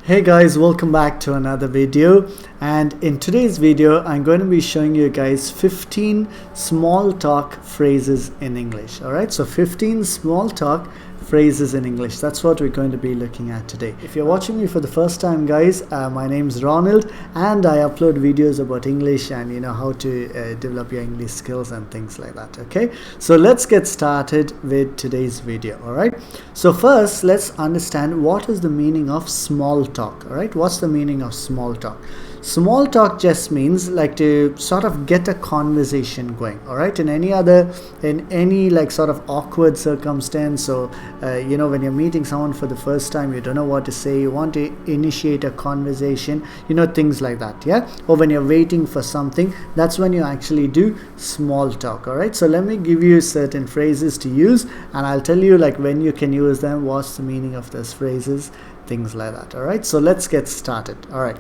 Hey guys, welcome back to another video, and in today's video I'm going to be showing you guys 15 small talk phrases in English. Alright, so 15 small talk phrases in English. That's what we're going to be looking at today. If you're watching me for the first time, guys, my name's Ronald and I upload videos about English and how to develop your English skills and things like that. Okay, so let's get started with today's video. Alright, so first let's understand what is the meaning of small talk. Alright, what's the meaning of small talk? Small talk just means like to sort of get a conversation going. All right, in any like sort of awkward circumstance, or when you're meeting someone for the first time, you don't know what to say, you want to initiate a conversation, things like that. Yeah, or when you're waiting for something, that's when you actually do small talk. All right, so let me give you certain phrases to use and I'll tell you like when you can use them, what's the meaning of those phrases, things like that. All right, so let's get started. All right,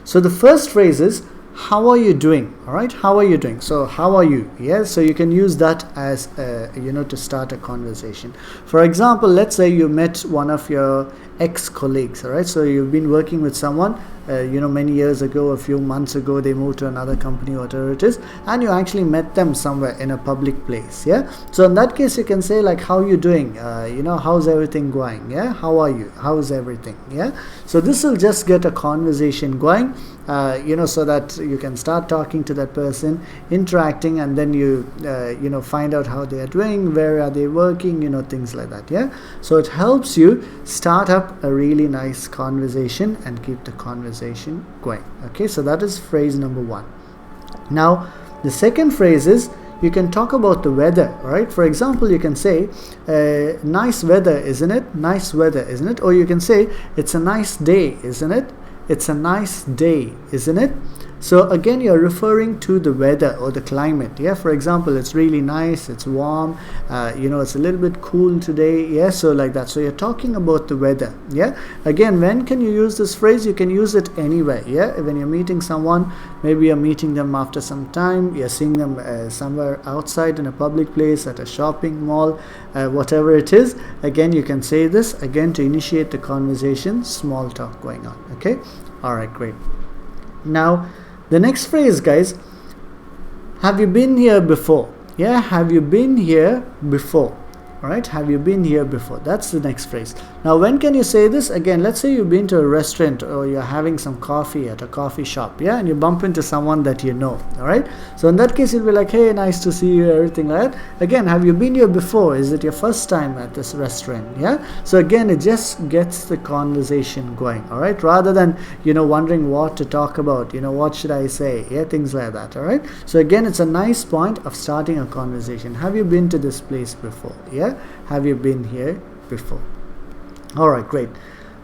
so the first phrase is, how are you doing? All right, how are you doing? So how are you? Yeah, so you can use that as to start a conversation. For example, let's say you met one of your ex-colleagues. All right, so you've been working with someone many years ago, a few months ago, they moved to another company, whatever it is, and you actually met them somewhere in a public place. Yeah, so in that case you can say like, how are you doing? How's everything going? Yeah, how are you? How's everything? Yeah, so this will just get a conversation going, so that you can start talking to that person, interacting, and then you find out how they are doing, where are they working, things like that. Yeah, so it helps you start up a really nice conversation and keep the conversation going. Okay, so that is phrase number one. Now the second phrase is, you can talk about the weather. Right, for example, you can say nice weather, isn't it? Nice weather, isn't it? Or you can say, it's a nice day, isn't it? It's a nice day, isn't it? So again, you're referring to the weather or the climate. Yeah, for example, it's really nice, it's warm, it's a little bit cool today. Yeah, so like that. So you're talking about the weather. Yeah, again, when can you use this phrase? You can use it anywhere. Yeah, when you're meeting someone, maybe you're meeting them after some time, you're seeing them somewhere outside in a public place, at a shopping mall, whatever it is. Again, you can say this again to initiate the conversation, small talk going on. Okay, all right, great. Now the next phrase, guys, have you been here before? Yeah, have you been here before? All right, have you been here before? That's the next phrase. Now when can you say this? Again, let's say you've been to a restaurant or you're having some coffee at a coffee shop. Yeah, and you bump into someone that you know. All right, so in that case you'll be like, hey, nice to see you, everything like that. Again, have you been here before? Is it your first time at this restaurant? Yeah, so again, it just gets the conversation going. All right, rather than wondering what to talk about, what should I say, yeah, things like that. All right, so again, it's a nice point of starting a conversation. Have you been to this place before? Yeah, have you been here before? All right, great.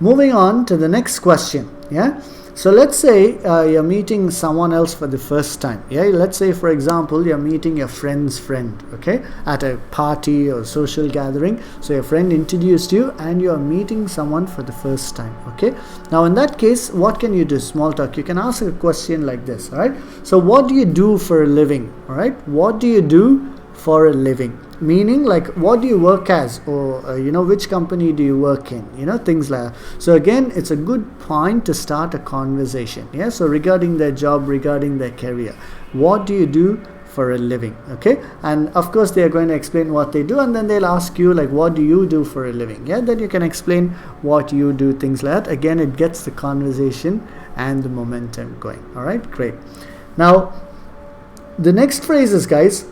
Moving on to the next question. Yeah, so let's say you're meeting someone else for the first time. Yeah, let's say, for example, you're meeting your friend's friend, okay, at a party or social gathering. So your friend introduced you and you're meeting someone for the first time. Okay, now in that case, what can you do? Small talk. You can ask a question like this. All right, so what do you do for a living? All right, what do you do for a living? Meaning, like, what do you work as, or which company do you work in, things like that. So again, it's a good point to start a conversation. Yeah, so regarding their job, regarding their career, what do you do for a living? Okay, and of course they are going to explain what they do, and then they'll ask you like, what do you do for a living? Yeah, then you can explain what you do, things like that. Again, it gets the conversation and the momentum going. All right, great. Now the next phrase is, guys,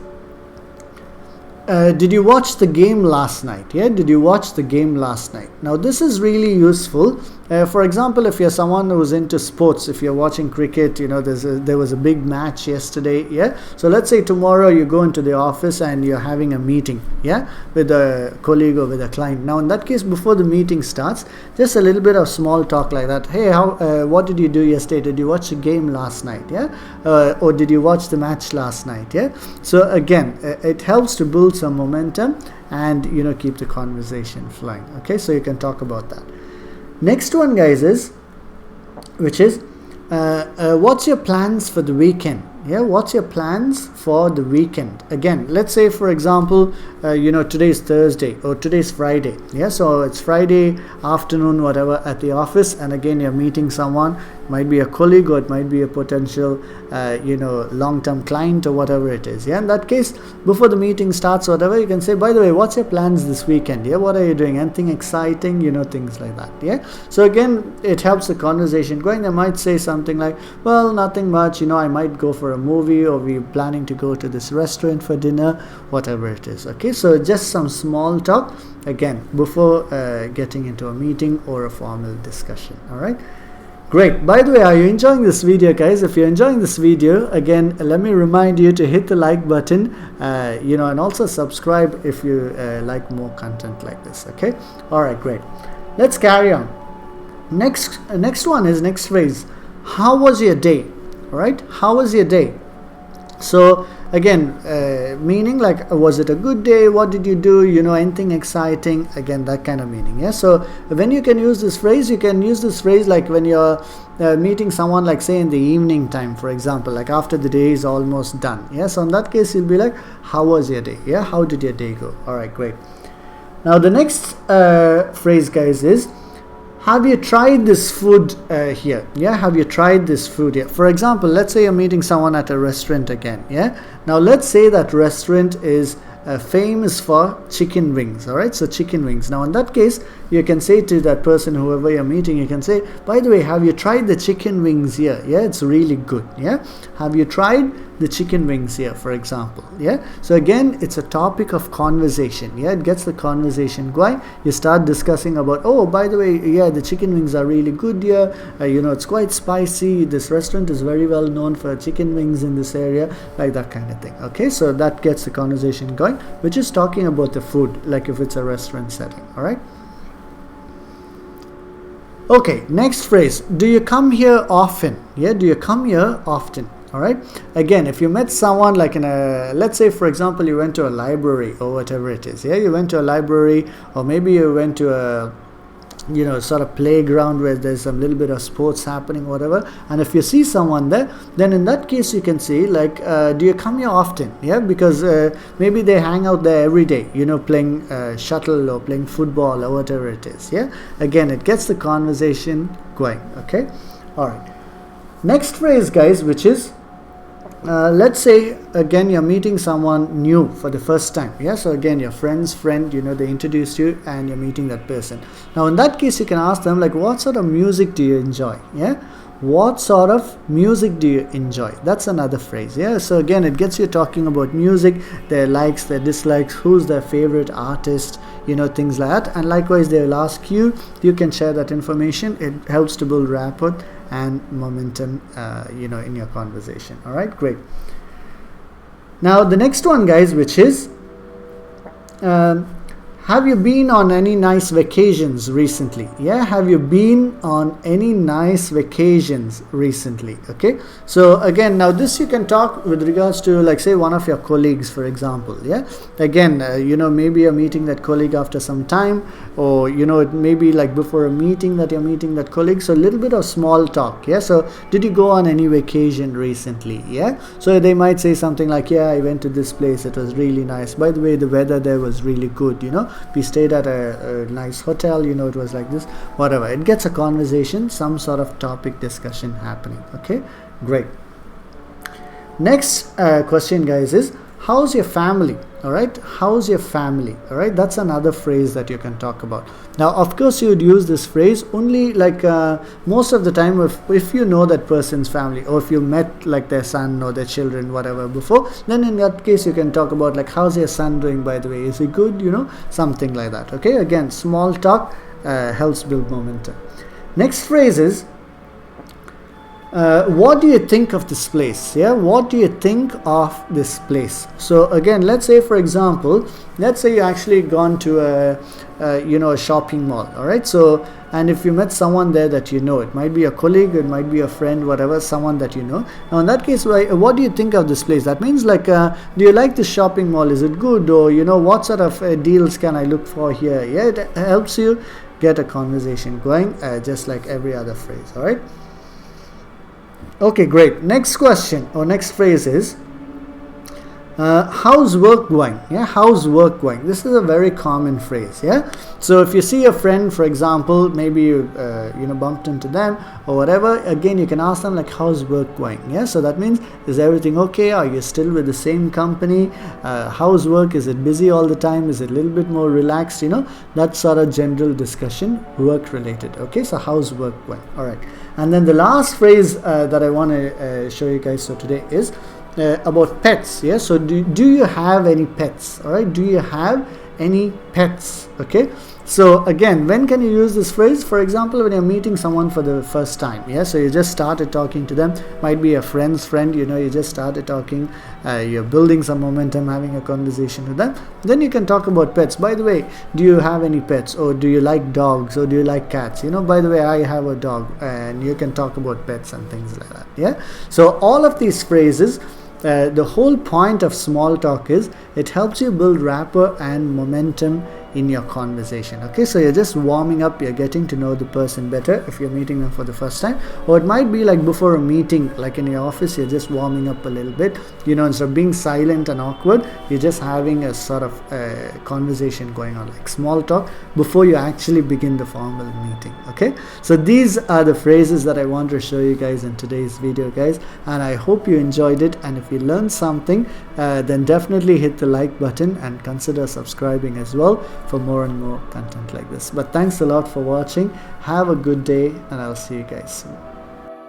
did you watch the game last night? Yeah, did you watch the game last night? Now this is really useful. For example, if you're someone who's into sports, if you're watching cricket, there was a big match yesterday. Yeah, so let's say tomorrow you go into the office and you're having a meeting, yeah, with a colleague or with a client. Now in that case, before the meeting starts, just a little bit of small talk like that. Hey, what did you do yesterday? Did you watch the game last night? Yeah, or did you watch the match last night? Yeah, so again, it helps to build some momentum and keep the conversation flowing. Okay, so you can talk about that. Next one, guys, is what's your plans for the weekend? Yeah, what's your plans for the weekend? Again, let's say for example, today's Thursday or today's Friday. Yeah, so it's Friday afternoon, whatever, at the office, and again you're meeting someone. It might be a colleague or it might be a potential long-term client or whatever it is. Yeah, in that case, before the meeting starts, whatever, you can say, by the way, what's your plans this weekend? Yeah, what are you doing? Anything exciting? Things like that. Yeah, so again, it helps the conversation going. They might say something like, well, nothing much, I might go for a movie, or we're planning to go to this restaurant for dinner, whatever it is. Okay, so just some small talk again before getting into a meeting or a formal discussion. All right, great. By the way, are you enjoying this video, guys? If you're enjoying this video, again, let me remind you to hit the like button, and also subscribe if you like more content like this. Okay, all right, great. Let's carry on. Next phrase. How was your day? All right, how was your day? So again, meaning like, was it a good day? What did you do? Anything exciting? Again, that kind of meaning. Yeah, so when you can use this phrase, you can use this phrase like when you're meeting someone, like say in the evening time, for example, like after the day is almost done. Yeah, so in that case, you'll be like, how was your day? Yeah, how did your day go? All right, great. Now the next phrase, guys, is, have you tried this food here? Yeah, have you tried this food here? For example, let's say you're meeting someone at a restaurant again. Yeah, now let's say that restaurant is famous for chicken wings. All right, so chicken wings. Now in that case, you can say to that person, whoever you're meeting, you can say, by the way, have you tried the chicken wings here? Yeah, it's really good. Yeah, have you tried the chicken wings here, for example? Yeah, so again, it's a topic of conversation. Yeah, it gets the conversation going. You start discussing about, oh, by the way, yeah, the chicken wings are really good here. It's quite spicy. This restaurant is very well known for chicken wings in this area, like that kind of thing. Okay, so that gets the conversation going, which is talking about the food, like if it's a restaurant setting. All right. Okay, next phrase. Do you come here often? Yeah, do you come here often? All right, again, if you met someone like in a, let's say for example, you went to a library or whatever it is. Yeah, you went to a library, or maybe you went to a sort of playground where there's a little bit of sports happening, whatever, and if you see someone there, then in that case you can say like, do you come here often? Yeah, because maybe they hang out there every day, playing shuttle or playing football or whatever it is. Yeah, again, it gets the conversation going. Okay, all right. Next phrase, guys, which is, let's say again you're meeting someone new for the first time. Yeah, so again, your friend's friend, they introduced you and you're meeting that person. Now in that case, you can ask them like, what sort of music do you enjoy? Yeah, what sort of music do you enjoy? That's another phrase. Yeah, so again, it gets you talking about music, their likes, their dislikes, who's their favorite artist, things like that. And likewise, they'll ask you, you can share that information. It helps to build rapport and momentum in your conversation. All right, great. Now the next one, guys, which is, have you been on any nice vacations recently? Yeah, have you been on any nice vacations recently? Okay, so again, now this you can talk with regards to, like say, one of your colleagues, for example. Yeah, again, maybe you're meeting that colleague after some time, or it may be like before a meeting that you're meeting that colleague. So a little bit of small talk. Yeah, so did you go on any vacation recently? Yeah, so they might say something like, yeah, I went to this place, it was really nice. By the way, the weather there was really good. We stayed at a nice hotel, it was like this, whatever. It gets a conversation, some sort of topic discussion happening. Okay, great. Next question, guys, is, how's your family? All right, how's your family? All right, that's another phrase that you can talk about. Now of course, you would use this phrase only like most of the time if you know that person's family, or if you met like their son or their children, whatever, before, then in that case you can talk about like, how's your son doing, by the way, is he good, something like that. Okay, again, small talk helps build momentum. Next phrase is, what do you think of this place? Yeah, what do you think of this place? So again, let's say for example, let's say you actually gone to a shopping mall. All right, so, and if you met someone there that it might be a colleague, it might be a friend, whatever, someone that now in that case, what do you think of this place? That means like, do you like the shopping mall? Is it good? Or what sort of deals can I look for here? Yeah, it helps you get a conversation going, just like every other phrase. All right. Okay, great. Next question or next phrase is how's work going? Yeah, how's work going? This is a very common phrase. Yeah, so if you see a friend, for example, maybe you bumped into them or whatever, again you can ask them like, how's work going? Yeah, so that means, is everything okay? Are you still with the same company? How's work? Is it busy all the time? Is it a little bit more relaxed? That sort of general discussion, work related. Okay, so how's work going? All right, and then the last phrase that I want to show you guys today is about pets. Yeah, so do you have any pets? All right, do you have any pets? Okay, so again, when can you use this phrase? For example, when you're meeting someone for the first time. Yeah, so you just started talking to them, might be a friend's friend, you just started talking, you're building some momentum, having a conversation with them, then you can talk about pets. By the way, do you have any pets? Or do you like dogs? Or do you like cats? By the way, I have a dog. And you can talk about pets and things like that. Yeah, so all of these phrases, the whole point of small talk is it helps you build rapport and momentum in your conversation. Okay, so you're just warming up, you're getting to know the person better if you're meeting them for the first time, or it might be like before a meeting, like in your office, you're just warming up a little bit, instead of being silent and awkward, you're just having a sort of conversation going on, like small talk before you actually begin the formal meeting. Okay, so these are the phrases that I want to show you guys in today's video, guys, and I hope you enjoyed it. And if you learned something, then definitely hit the like button and consider subscribing as well for more and more content like this. But thanks a lot for watching. Have a good day, and I'll see you guys soon.